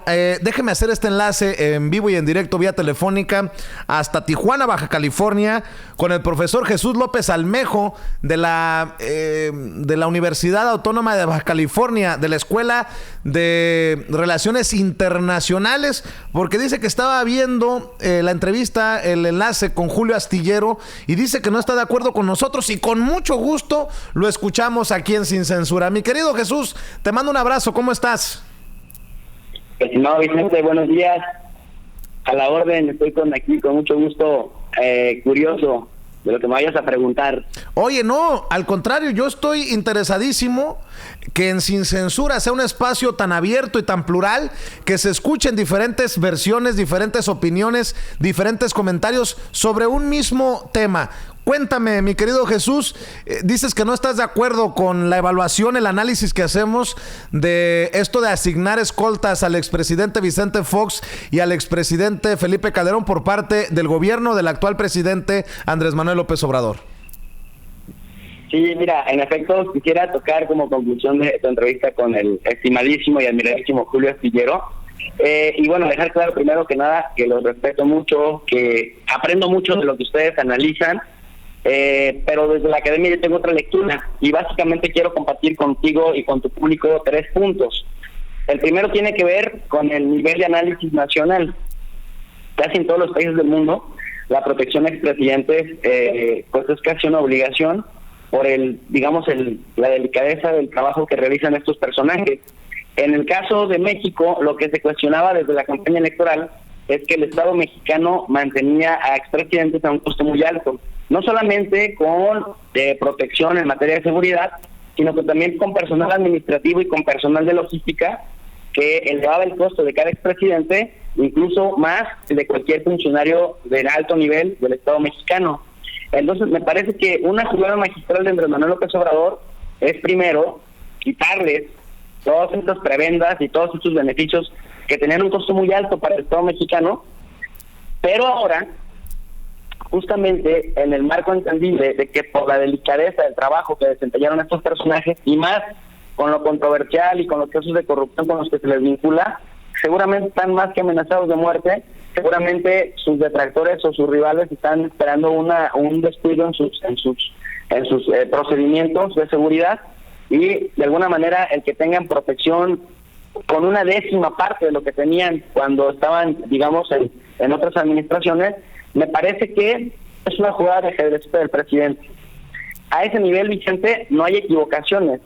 Déjeme hacer este enlace en vivo y en directo vía telefónica hasta Tijuana, Baja California, con el profesor Jesús López Almejo de la Universidad Autónoma de Baja California, de la Escuela de Relaciones Internacionales, porque dice que estaba viendo la entrevista, el enlace con Julio Astillero, y dice que no está de acuerdo con nosotros, y con mucho gusto lo escuchamos aquí en Sin Censura. Mi querido Jesús, te mando un abrazo, ¿cómo estás? Estimado Vicente, buenos días. A la orden, estoy aquí con mucho gusto, curioso de lo que me vayas a preguntar. Oye, no, al contrario, yo estoy interesadísimo que en Sin Censura sea un espacio tan abierto y tan plural, que se escuchen diferentes versiones, diferentes opiniones, diferentes comentarios sobre un mismo tema. Cuéntame, mi querido Jesús, dices que no estás de acuerdo con la evaluación, el análisis que hacemos de esto de asignar escoltas al expresidente Vicente Fox y al expresidente Felipe Calderón por parte del gobierno del actual presidente Andrés Manuel López Obrador. Sí, mira, en efecto, quisiera tocar como conclusión de tu entrevista con el estimadísimo y admiradísimo Julio Astillero. Y bueno, dejar claro primero que nada que los respeto mucho, que aprendo mucho de lo que ustedes analizan. Pero desde la academia yo tengo otra lectura y básicamente quiero compartir contigo y con tu público 3 puntos. El primero tiene que ver con el nivel de análisis nacional. Casi en todos los países del mundo la protección a expresidentes pues es casi una obligación por la delicadeza del trabajo que realizan estos personajes. En el caso de México, lo que se cuestionaba desde la campaña electoral es que el Estado mexicano mantenía a expresidentes a un costo muy alto, no solamente con protección en materia de seguridad, sino que también con personal administrativo y con personal de logística, que elevaba el costo de cada expresidente, incluso más de cualquier funcionario de alto nivel del Estado mexicano. Entonces, me parece que una jugada magistral de Andrés Manuel López Obrador es primero quitarles todas estas prebendas y todos estos beneficios que tenían un costo muy alto para el Estado mexicano, pero ahora, justamente en el marco entendible de que por la delicadeza del trabajo que desempeñaron estos personajes, y más con lo controversial y con los casos de corrupción con los que se les vincula, seguramente están más que amenazados de muerte, seguramente sus detractores o sus rivales están esperando un descuido en sus procedimientos de seguridad, y de alguna manera el que tengan protección con una 10ª parte de lo que tenían cuando estaban, digamos, en otras administraciones, me parece que es una jugada de ajedrez del presidente. A ese nivel, Vicente, no hay equivocaciones,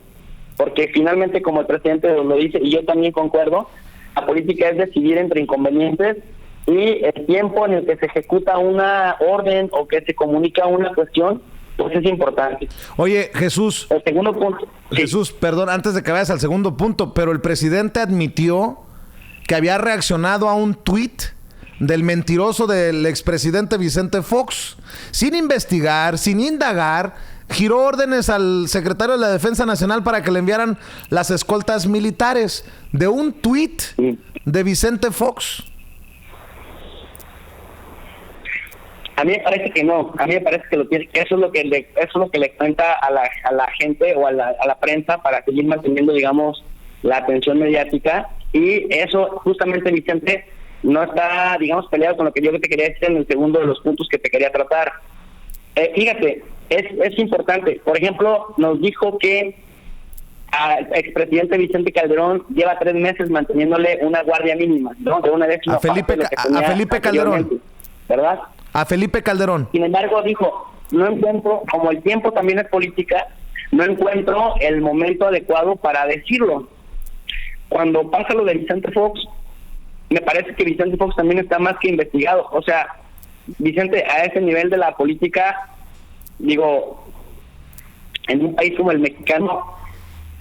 porque finalmente, como el presidente lo dice, y yo también concuerdo, la política es decidir entre inconvenientes, y el tiempo en el que se ejecuta una orden o que se comunica una cuestión, pues es importante. Oye, Jesús. El segundo punto. Jesús, sí. Perdón, antes de que vayas al segundo punto, pero el presidente admitió que había reaccionado a un tuit del mentiroso del expresidente Vicente Fox, sin investigar, sin indagar, giró órdenes al secretario de la Defensa Nacional para que le enviaran las escoltas militares de un tuit de Vicente Fox. A mí me parece que no, a mí me parece que eso es lo que le cuenta a la gente o a la prensa para seguir manteniendo, digamos, la atención mediática, y eso justamente, Vicente, no está, digamos, peleado con lo que yo te quería decir en el segundo de los puntos que te quería tratar. Fíjate, es importante. Por ejemplo, nos dijo que al expresidente Vicente Calderón lleva 3 meses manteniéndole una guardia mínima, ¿no? De una 10ª a Felipe Calderón, ¿verdad? A Felipe Calderón. Sin embargo, dijo, no encuentro, como el tiempo también es política, no encuentro el momento adecuado para decirlo. Cuando pasa lo de Vicente Fox, me parece que Vicente Fox también está más que investigado. O sea, Vicente, a ese nivel de la política, digo, en un país como el mexicano,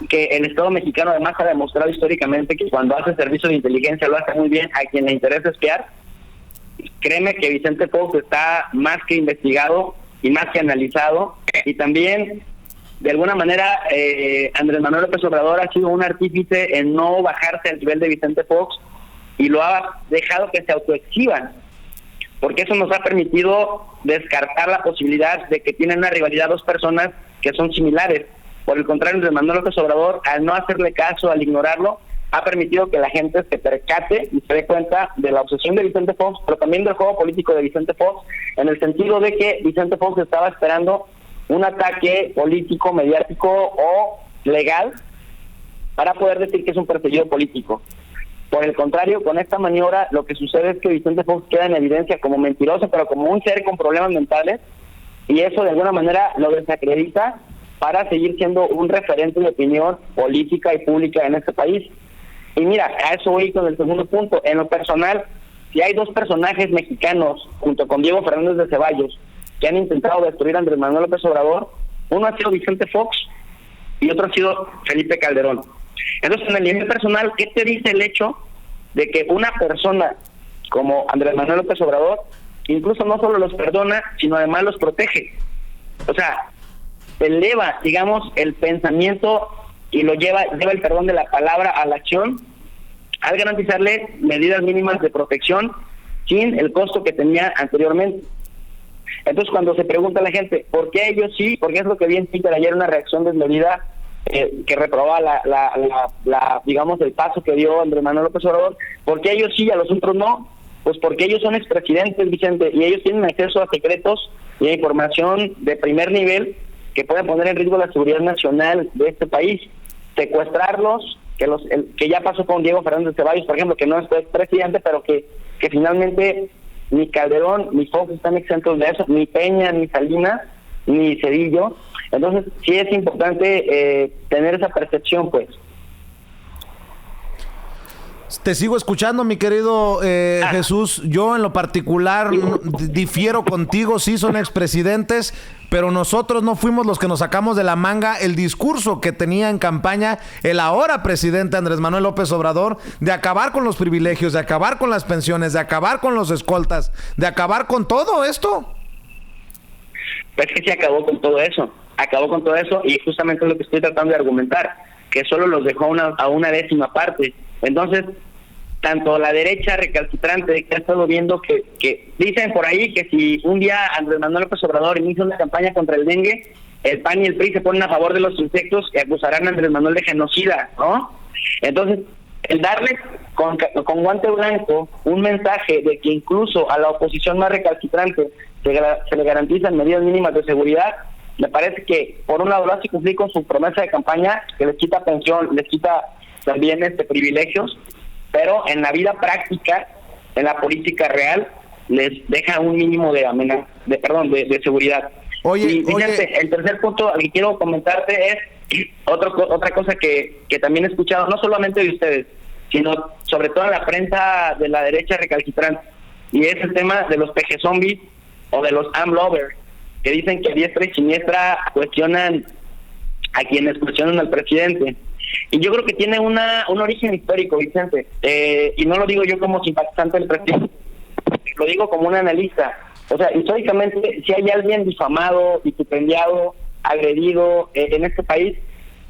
que el Estado mexicano además ha demostrado históricamente que cuando hace servicio de inteligencia lo hace muy bien a quien le interesa espiar, créeme que Vicente Fox está más que investigado y más que analizado, y también de alguna manera Andrés Manuel López Obrador ha sido un artífice en no bajarse al nivel de Vicente Fox y lo ha dejado que se autoexhiban, porque eso nos ha permitido descartar la posibilidad de que tienen una rivalidad 2 personas que son similares. Por el contrario, Andrés Manuel López Obrador, al no hacerle caso, al ignorarlo, ha permitido que la gente se percate y se dé cuenta de la obsesión de Vicente Fox, pero también del juego político de Vicente Fox, en el sentido de que Vicente Fox estaba esperando un ataque político, mediático o legal para poder decir que es un perseguido político. Por el contrario, con esta maniobra lo que sucede es que Vicente Fox queda en evidencia como mentiroso, pero como un ser con problemas mentales, y eso de alguna manera lo desacredita para seguir siendo un referente de opinión política y pública en este país. Y mira, a eso voy con el segundo punto. En lo personal, si hay dos personajes mexicanos, junto con Diego Fernández de Ceballos, que han intentado destruir a Andrés Manuel López Obrador, uno ha sido Vicente Fox y otro ha sido Felipe Calderón. Entonces, en el nivel personal, ¿qué te dice el hecho de que una persona como Andrés Manuel López Obrador incluso no solo los perdona, sino además los protege? O sea, eleva, digamos, el pensamiento y lo lleva el perdón de la palabra a la acción, al garantizarle medidas mínimas de protección sin el costo que tenía anteriormente. Entonces, cuando se pregunta a la gente, ¿por qué ellos sí? Porque es lo que vi en Twitter ayer, una reacción desmedida que reprobaba digamos, el paso que dio Andrés Manuel López Obrador. ¿Por qué ellos sí y a los otros no? Pues porque ellos son expresidentes, Vicente, y ellos tienen acceso a secretos y a información de primer nivel que pueden poner en riesgo la seguridad nacional de este país. Secuestrarlos, que ya pasó con Diego Fernández de Ceballos, por ejemplo, que no es presidente, pero que finalmente ni Calderón ni Fox están exentos de eso, ni Peña, ni Salinas, ni Cedillo. Entonces sí es importante tener esa percepción, pues. Te sigo escuchando, mi querido Jesús. Yo en lo particular difiero contigo, sí son expresidentes, pero nosotros no fuimos los que nos sacamos de la manga el discurso que tenía en campaña el ahora presidente Andrés Manuel López Obrador de acabar con los privilegios, de acabar con las pensiones, de acabar con los escoltas, de acabar con todo esto. Pues que sí acabó con todo eso y justamente es lo que estoy tratando de argumentar, que solo los dejó a una décima parte. Entonces, tanto la derecha recalcitrante que ha estado viendo que dicen por ahí que si un día Andrés Manuel López Obrador inicia una campaña contra el dengue, el PAN y el PRI se ponen a favor de los insectos y acusarán a Andrés Manuel de genocida, ¿no? Entonces, el darle con guante blanco un mensaje de que incluso a la oposición más recalcitrante se le garantizan medidas mínimas de seguridad, me parece que por un lado lo hace cumplir con su promesa de campaña, que les quita pensión, les quita también privilegios, pero en la vida práctica, en la política real, les deja un mínimo de de seguridad. Oye, fíjate, el tercer punto al que quiero comentarte es otra cosa que también he escuchado, no solamente de ustedes, sino sobre todo en la prensa de la derecha recalcitrante, y es el tema de los peje zombies o de los AMLovers, que dicen que a diestra y siniestra cuestionan a quienes cuestionan al presidente. Y yo creo que tiene un origen histórico, Vicente, y no lo digo yo como simpatizante del presidente, lo digo como un analista. O sea, históricamente, si hay alguien difamado, vituperado, agredido en este país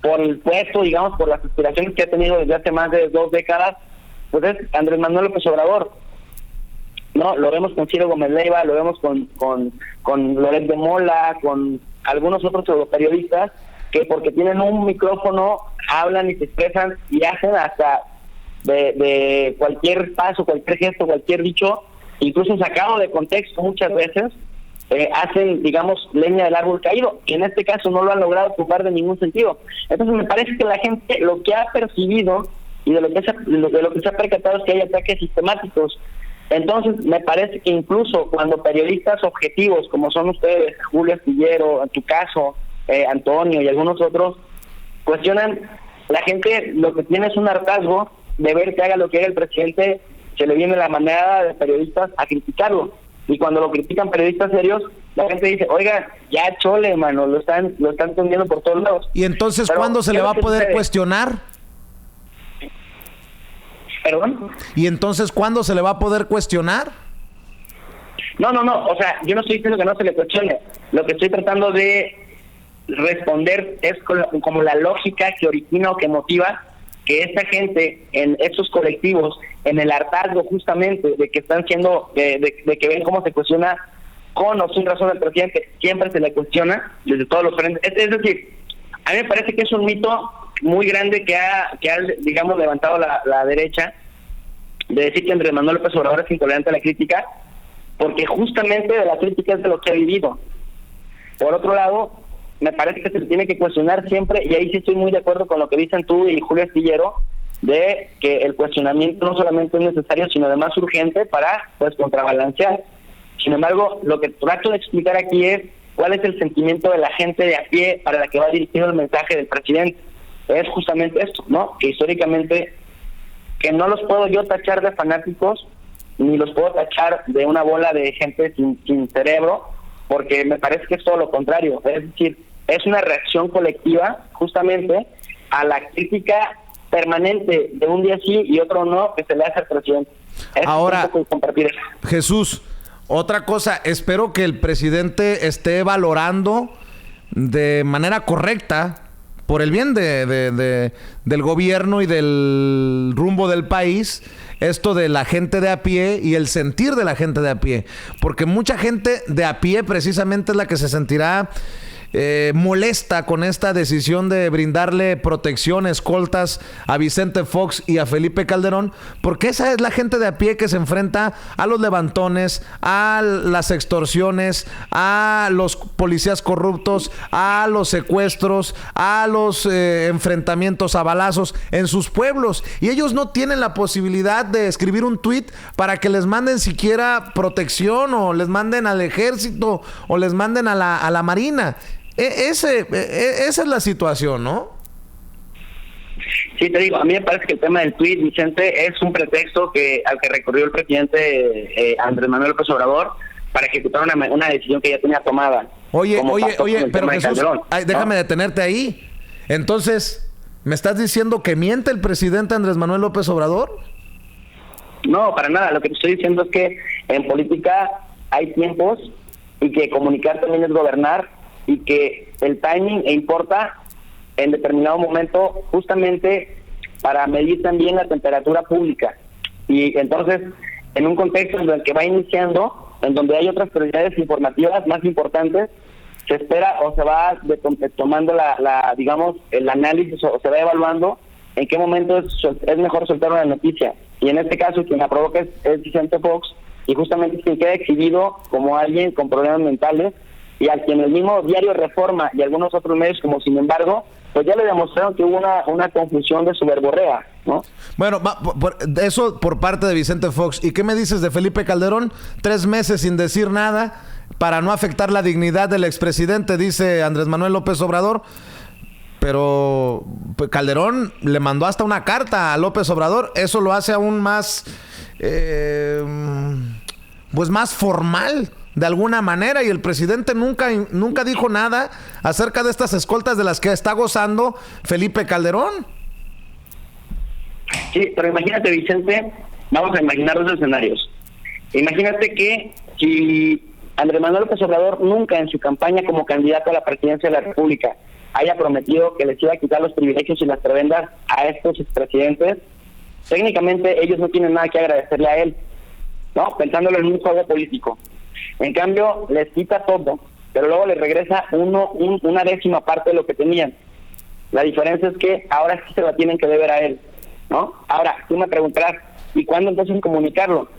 por el puesto, digamos, por las aspiraciones que ha tenido desde hace más de 2 décadas, pues es Andrés Manuel López Obrador. No, lo vemos con Ciro Gómez Leiva, lo vemos con Loret de Mola, con algunos otros periodistas que porque tienen un micrófono hablan y se expresan y hacen hasta de cualquier paso, cualquier gesto, cualquier dicho, incluso sacado de contexto muchas veces, hacen, digamos, leña del árbol caído, y en este caso no lo han logrado ocupar de ningún sentido. Entonces me parece que la gente lo que ha percibido y de lo que se ha percatado es que hay ataques sistemáticos. Entonces me parece que incluso cuando periodistas objetivos como son ustedes, Julio Astillero, en tu caso, Antonio y algunos otros, cuestionan, la gente lo que tiene es un hartazgo de ver que haga lo que haga el presidente, se le viene la manera de periodistas a criticarlo, y cuando lo critican periodistas serios, la gente dice, oiga, ya chole, mano, lo están tendiendo por todos lados. ¿Y entonces cuándo se le va a poder cuestionar? ¿Perdón? ¿Y entonces cuándo se le va a poder cuestionar? No, o sea, yo no estoy diciendo que no se le cuestione, lo que estoy tratando de responder es como la lógica que origina o que motiva que esta gente en estos colectivos, en el hartazgo justamente de que están siendo, de que ven cómo se cuestiona con o sin razón al presidente, siempre se le cuestiona desde todos los frentes. Es decir, a mí me parece que es un mito muy grande que ha digamos, levantado la derecha, de decir que Andrés Manuel López Obrador es intolerante a la crítica, porque justamente de la crítica es de lo que ha vivido. Por otro lado, me parece que se tiene que cuestionar siempre, y ahí sí estoy muy de acuerdo con lo que dicen tú y Julio Astillero, de que el cuestionamiento no solamente es necesario, sino además urgente para, pues, contrabalancear. Sin embargo, lo que trato de explicar aquí es cuál es el sentimiento de la gente de a pie para la que va dirigido el mensaje del presidente. Es justamente esto, ¿no? Que históricamente, que no los puedo yo tachar de fanáticos, ni los puedo tachar de una bola de gente sin cerebro, porque me parece que es todo lo contrario. Es decir, es una reacción colectiva justamente a la crítica permanente de un día sí y otro no que se le hace al presidente. Ahora, Jesús, otra cosa, espero que el presidente esté valorando de manera correcta, por el bien del gobierno y del rumbo del país, esto de la gente de a pie y el sentir de la gente de a pie. Porque mucha gente de a pie precisamente es la que se sentirá molesta con esta decisión de brindarle protección, escoltas a Vicente Fox y a Felipe Calderón, porque esa es la gente de a pie que se enfrenta a los levantones, a las extorsiones, a los policías corruptos, a los secuestros, a los enfrentamientos a balazos en sus pueblos, y ellos no tienen la posibilidad de escribir un tuit para que les manden siquiera protección, o les manden al ejército, o les manden a la marina. Esa es la situación, ¿no? Sí, te digo, a mí me parece que el tema del tuit, Vicente, es un pretexto al que recurrió el presidente Andrés Manuel López Obrador para ejecutar una decisión que ya tenía tomada. Oye, pero Jesús, déjame detenerte ahí. Entonces, ¿me estás diciendo que miente el presidente Andrés Manuel López Obrador? No, para nada. Lo que te estoy diciendo es que en política hay tiempos y que comunicar también es gobernar, y que el timing importa en determinado momento justamente para medir también la temperatura pública. Y entonces, en un contexto en el que va iniciando, en donde hay otras prioridades informativas más importantes, se espera o se va tomando digamos, el análisis, o se va evaluando en qué momento es mejor soltar una noticia. Y en este caso, quien la provoca es Vicente Fox, y justamente es quien queda exhibido como alguien con problemas mentales, y al quien el mismo diario Reforma y algunos otros medios, como Sin Embargo, pues ya le demostraron que hubo una confusión de su verborrea, ¿no? Bueno, eso por parte de Vicente Fox. ¿Y qué me dices de Felipe Calderón? 3 meses sin decir nada para no afectar la dignidad del expresidente, dice Andrés Manuel López Obrador. Pero Calderón le mandó hasta una carta a López Obrador. Eso lo hace aún más, pues más formal, de alguna manera, y el presidente nunca dijo nada acerca de estas escoltas de las que está gozando Felipe Calderón. Sí, pero imagínate, Vicente, vamos a imaginar dos escenarios. Imagínate que si Andrés Manuel López Obrador nunca en su campaña como candidato a la presidencia de la República haya prometido que les iba a quitar los privilegios y las prebendas a estos expresidentes, técnicamente ellos no tienen nada que agradecerle a él, ¿no? Pensándolo en un juego político. En cambio, les quita todo, pero luego les regresa una 10ª parte de lo que tenían. La diferencia es que ahora sí se la tienen que deber a él, ¿no? Ahora, tú me preguntarás, ¿y cuándo entonces comunicarlo?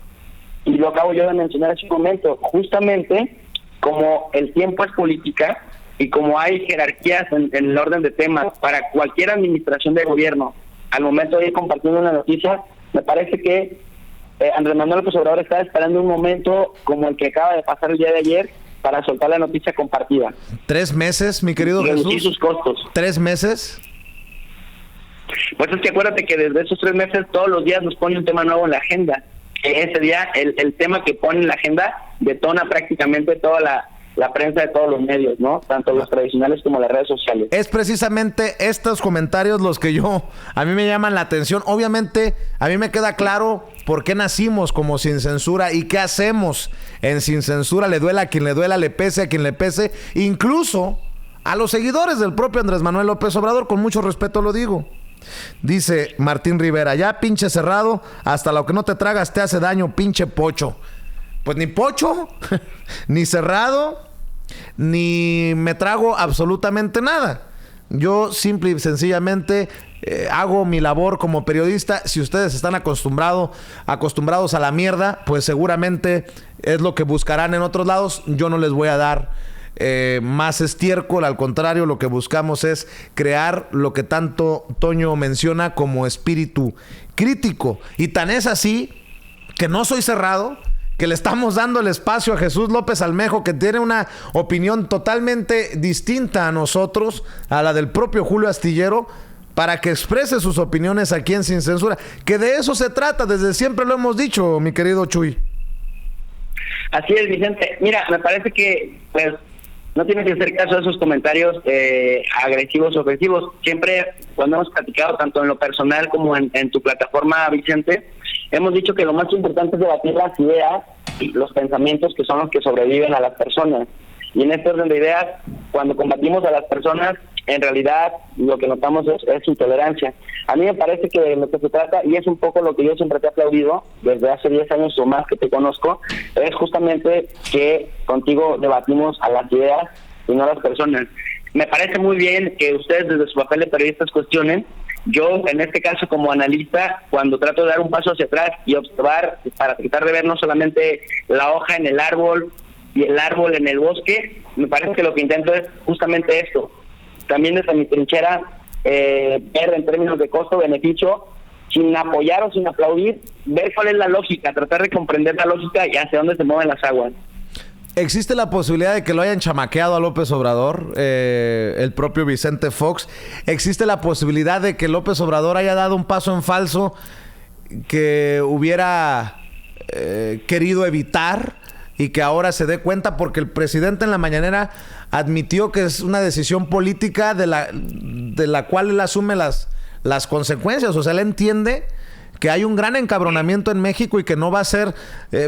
Y lo acabo yo de mencionar hace un momento. Justamente, como el tiempo es política y como hay jerarquías en el orden de temas para cualquier administración de gobierno, al momento de ir compartiendo una noticia, me parece que Andrés Manuel López Obrador está esperando un momento como el que acaba de pasar el día de ayer para soltar la noticia compartida. 3 meses, mi querido Jesús. Reducir sus costos. 3 meses. Pues es que acuérdate que desde esos 3 meses todos los días nos pone un tema nuevo en la agenda. Ese día el tema que pone en la agenda detona prácticamente toda la prensa de todos los medios, ¿no? Tanto los tradicionales como las redes sociales. Es precisamente estos comentarios los que a mí me llaman la atención. Obviamente, a mí me queda claro por qué nacimos como Sin Censura y qué hacemos en Sin Censura. Le duela a quien le duela, le pese a quien le pese, incluso a los seguidores del propio Andrés Manuel López Obrador, con mucho respeto lo digo. Dice Martín Rivera, ya pinche cerrado, hasta lo que no te tragas te hace daño, pinche pocho. Pues ni pocho, ni cerrado, ni me trago absolutamente nada. Yo simple y sencillamente hago mi labor como periodista. Si ustedes están acostumbrados a la mierda, pues seguramente es lo que buscarán en otros lados. Yo no les voy a dar más estiércol, al contrario, lo que buscamos es crear lo que tanto Toño menciona como espíritu crítico. Y tan es así que no soy cerrado, que le estamos dando el espacio a Jesús López Almejo, que tiene una opinión totalmente distinta a nosotros, a la del propio Julio Astillero, para que exprese sus opiniones aquí en Sin Censura. Que de eso se trata, desde siempre lo hemos dicho, mi querido Chuy. Así es, Vicente. Mira, me parece que pues no tienes que hacer caso a esos comentarios agresivos o ofensivos. Siempre, cuando hemos platicado, tanto en lo personal como en tu plataforma, Vicente, hemos dicho que lo más importante es debatir las ideas y los pensamientos que son los que sobreviven a las personas. Y en este orden de ideas, cuando combatimos a las personas, en realidad lo que notamos es intolerancia. A mí me parece que de lo que se trata, y es un poco lo que yo siempre te he aplaudido, desde hace 10 años o más que te conozco, es justamente que contigo debatimos a las ideas y no a las personas. Me parece muy bien que ustedes desde su papel de periodistas cuestionen. Yo, en este caso, como analista, cuando trato de dar un paso hacia atrás y observar para tratar de ver no solamente la hoja en el árbol y el árbol en el bosque, me parece que lo que intento es justamente esto. También desde mi trinchera, ver en términos de costo-beneficio, sin apoyar o sin aplaudir, ver cuál es la lógica, tratar de comprender la lógica y hacia dónde se mueven las aguas. ¿Existe la posibilidad de que lo hayan chamaqueado a López Obrador, el propio Vicente Fox? ¿Existe la posibilidad de que López Obrador haya dado un paso en falso que hubiera querido evitar y que ahora se dé cuenta? Porque el presidente en la mañanera admitió que es una decisión política de la cual él asume las consecuencias. O sea, él entiende que hay un gran encabronamiento en México y que no va a ser,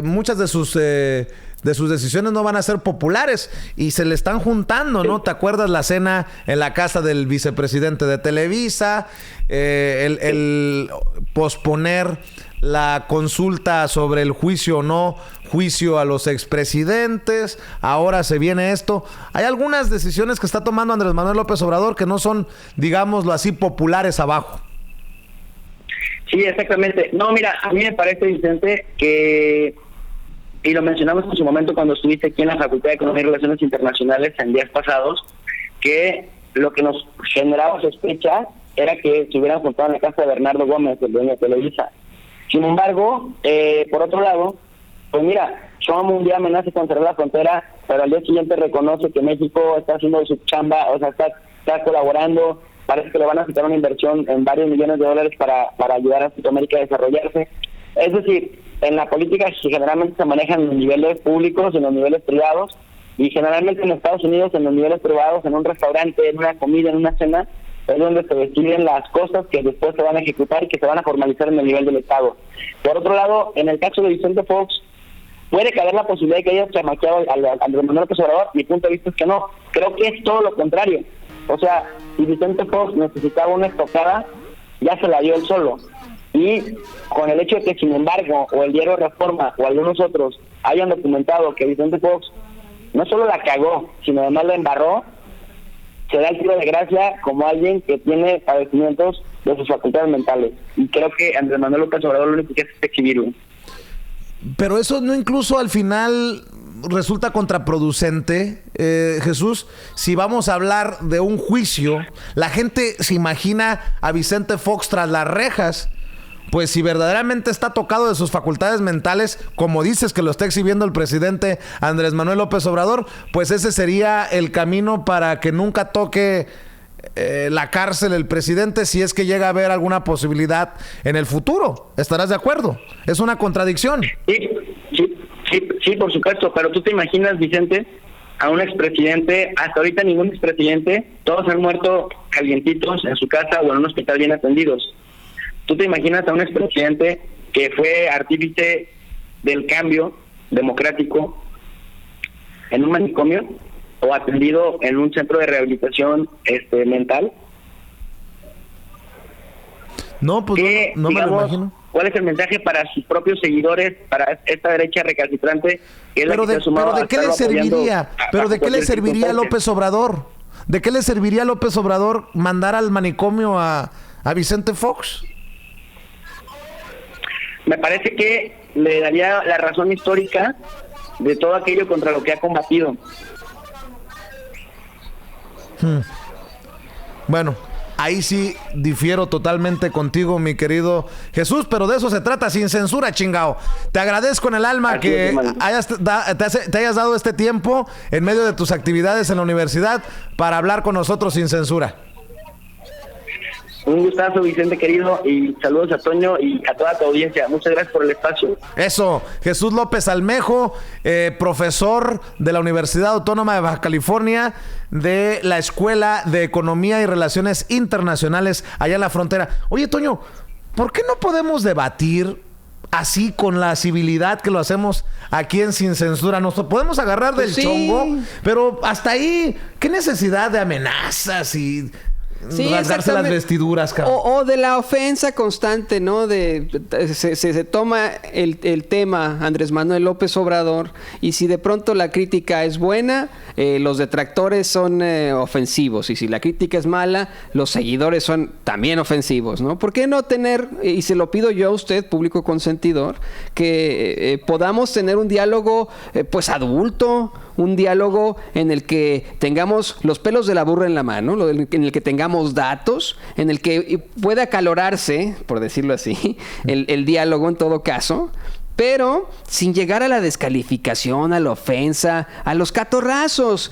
muchas de sus decisiones no van a ser populares y se le están juntando, ¿no? ¿Te acuerdas la cena en la casa del vicepresidente de Televisa? El posponer la consulta sobre el juicio o no juicio a los expresidentes. Ahora se viene esto. Hay algunas decisiones que está tomando Andrés Manuel López Obrador que no son, digámoslo así, populares abajo. Sí, exactamente. No, mira, a mí me parece, Vicente, que, y lo mencionamos en su momento cuando estuviste aquí en la Facultad de Economía y Relaciones Internacionales en días pasados, que lo que nos generaba sospecha era que se hubieran juntado en la casa de Bernardo Gómez, el dueño de Televisa. Sin embargo, por otro lado, pues mira, Trump un día amenaza con cerrar la frontera, pero al día siguiente reconoce que México está haciendo su chamba, o sea, está colaborando. Parece que le van a quitar una inversión en varios millones de dólares para ayudar a Centroamérica a desarrollarse. Es decir, en la política generalmente se manejan en los niveles públicos y en los niveles privados, y generalmente en Estados Unidos, en los niveles privados, en un restaurante, en una comida, en una cena, es donde se deciden las cosas que después se van a ejecutar y que se van a formalizar en el nivel del Estado. Por otro lado, en el caso de Vicente Fox, puede caber la posibilidad de que haya chamaqueado al Andrés Manuel López Obrador. Mi punto de vista es que no. Creo que es todo lo contrario. O sea, si Vicente Fox necesitaba una estocada, ya se la dio él solo. Y con el hecho de que, sin embargo, o el diario Reforma o algunos otros hayan documentado que Vicente Fox no solo la cagó, sino además la embarró, se da el tiro de gracia como alguien que tiene padecimientos de sus facultades mentales. Y creo que Andrés Manuel López Obrador lo único que hace es exhibirlo. Pero eso no incluso al final resulta contraproducente, Jesús. Si vamos a hablar de un juicio, la gente se imagina a Vicente Fox tras las rejas. Pues si verdaderamente está tocado de sus facultades mentales, como dices que lo está exhibiendo el presidente Andrés Manuel López Obrador, pues ese sería el camino para que nunca toque la cárcel el presidente, si es que llega a haber alguna posibilidad en el futuro. ¿Estarás de acuerdo? Es una contradicción. Sí, por supuesto, pero tú te imaginas, Vicente, a un expresidente, hasta ahorita ningún expresidente, todos han muerto calientitos en su casa o en un hospital bien atendidos. ¿Tú te imaginas a un expresidente que fue artífice del cambio democrático en un manicomio o atendido en un centro de rehabilitación mental? No, pues no me lo imagino. ¿Cuál es el mensaje para sus propios seguidores, para esta derecha recalcitrante? Que es ¿Pero de qué le serviría? ¿Pero de qué le serviría a López Obrador? ¿de qué le serviría a López Obrador mandar al manicomio a Vicente Fox? Me parece que le daría la razón histórica de todo aquello contra lo que ha combatido. Bueno, ahí sí difiero totalmente contigo, mi querido Jesús, pero de eso se trata, sin censura, chingao. Te agradezco en el alma Así que es, te hayas dado este tiempo en medio de tus actividades en la universidad para hablar con nosotros sin censura. Un gustazo, Vicente querido, y saludos a Toño y a toda tu audiencia. Muchas gracias por el espacio. Eso, Jesús López Almejo, profesor de la Universidad Autónoma de Baja California, de la Escuela de Economía y Relaciones Internacionales allá en la frontera. Oye, Toño, ¿por qué no podemos debatir así con la civilidad que lo hacemos aquí en Sin Censura? Nos podemos agarrar del chongo, pero hasta ahí, ¿qué necesidad de amenazas y rasgarse las vestiduras, cabrón? O de la ofensa constante, ¿no? Se toma el tema Andrés Manuel López Obrador, y si de pronto la crítica es buena, los detractores son ofensivos, y si la crítica es mala, los seguidores son también ofensivos, ¿no? ¿Por qué no tener, y se lo pido yo a usted, público consentidor, que podamos tener un diálogo pues adulto, un diálogo en el que tengamos los pelos de la burra en la mano, en el que tengamos datos, en el que pueda acalorarse, por decirlo así, el diálogo en todo caso, pero sin llegar a la descalificación, a la ofensa, a los catorrazos.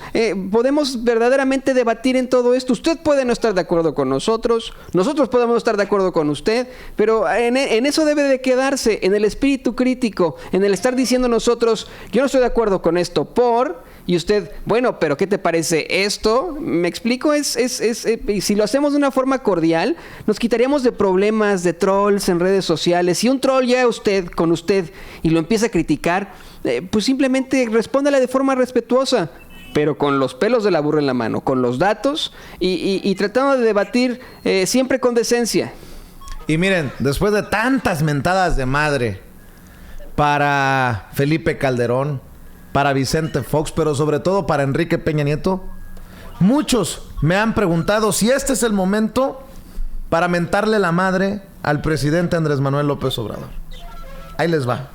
Podemos verdaderamente debatir en todo esto. Usted puede no estar de acuerdo con nosotros podemos no estar de acuerdo con usted, pero en eso debe de quedarse, en el espíritu crítico, en el estar diciendo nosotros, yo no estoy de acuerdo con esto y usted, bueno, pero ¿qué te parece esto? ¿Me explico? Si lo hacemos de una forma cordial, nos quitaríamos de problemas, de trolls en redes sociales. Si un troll llega con usted y lo empieza a criticar, pues simplemente respóndale de forma respetuosa, pero con los pelos de la burra en la mano, con los datos y tratando de debatir siempre con decencia. Y miren, después de tantas mentadas de madre para Felipe Calderón, para Vicente Fox, pero sobre todo para Enrique Peña Nieto, muchos me han preguntado si este es el momento para mentarle la madre al presidente Andrés Manuel López Obrador. Ahí les va.